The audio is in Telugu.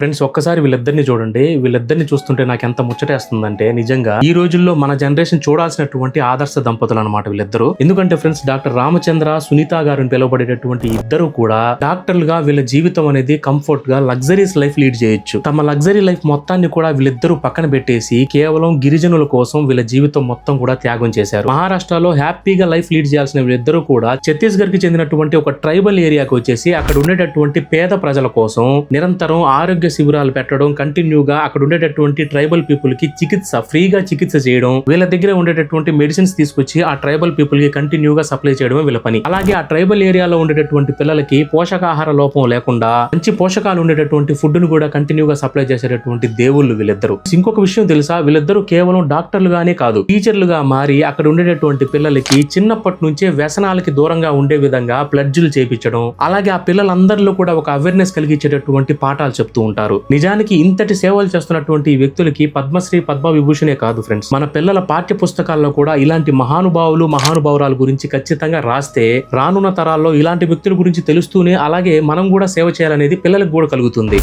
ఫ్రెండ్స్ ఒక్కసారి వీళ్ళిద్దరిని చూడండి. వీళ్ళిద్దరిని చూస్తుంటే నాకు ఎంత ముచ్చటేస్తుందంటే నిజంగా ఈ రోజుల్లో మన జనరేషన్ చూడాల్సినటువంటి ఆదర్శ దంపతులు అనమాట వీళ్ళిద్దరు. ఎందుకంటే ఫ్రెండ్స్ డాక్టర్ రామచంద్ర సునీత గారు పిలువబడేటటువంటి ఇద్దరు కూడా డాక్టర్లుగా వీళ్ళ జీవితం అనేది కంఫర్ట్ గా లగ్జరీస్ లైఫ్ లీడ్ చేయొచ్చు. తమ లగ్జరీ లైఫ్ మొత్తాన్ని కూడా వీళ్ళిద్దరూ పక్కన పెట్టేసి కేవలం గిరిజనుల కోసం వీళ్ళ జీవితం మొత్తం కూడా త్యాగం చేశారు. మహారాష్ట్రలో హ్యాపీగా లైఫ్ లీడ్ చేయాల్సిన వీళ్ళిద్దరూ కూడా ఛత్తీస్గఢ్ కి చెందినటువంటి ఒక ట్రైబల్ ఏరియాకి వచ్చేసి అక్కడ ఉండేటటువంటి పేద ప్రజల కోసం నిరంతరం ఆరోగ్య శిబిరాలు పెట్టడం, కంటిన్యూగా అక్కడ ఉండేటటువంటి ట్రైబల్ పీపుల్ కి ఫ్రీగా చికిత్స చేయడం, వీళ్ళ దగ్గర ఉండేటటువంటి మెడిసిన్స్ తీసుకొచ్చి ఆ ట్రైబల్ పీపుల్ కి కంటిన్యూగా సప్లై చేయడమే వీళ్ళ పని. అలాగే ఆ ట్రైబల్ ఏరియాలో ఉండేటటువంటి పిల్లలకి పోషకాహార లోపం లేకుండా మంచి పోషకాలు ఉండేటటువంటి ఫుడ్ ను కూడా కంటిన్యూగా సప్లై చేసేటటువంటి దేవుళ్ళు వీళ్ళిద్దరు. ఇంకొక విషయం తెలుసా, వీళ్ళిద్దరూ కేవలం డాక్టర్లుగానే కాదు, టీచర్లుగా మారి అక్కడ ఉండేటటువంటి పిల్లలకి చిన్నప్పటి నుంచే వ్యసనాలకి దూరంగా ఉండే విధంగా ప్లడ్జులు చేపించడం, అలాగే ఆ పిల్లలందరిలో కూడా ఒక అవేర్నెస్ కలిగించేటటువంటి పాఠాలు చెప్తూ ఉంటారు. నిజానికి ఇంతటి సేవలు చేస్తున్నటువంటి ఈ వ్యక్తులకి పద్మశ్రీ పద్మ విభూషణే కాదు ఫ్రెండ్స్, మన పిల్లల పాఠ్య పుస్తకాల్లో కూడా ఇలాంటి మహానుభావురాల గురించి ఖచ్చితంగా రాస్తే రానున్న తరాల్లో ఇలాంటి వ్యక్తుల గురించి తెలుస్తూనే అలాగే మనం కూడా సేవ చేయాలనేది పిల్లలకు కూడా కలుగుతుంది.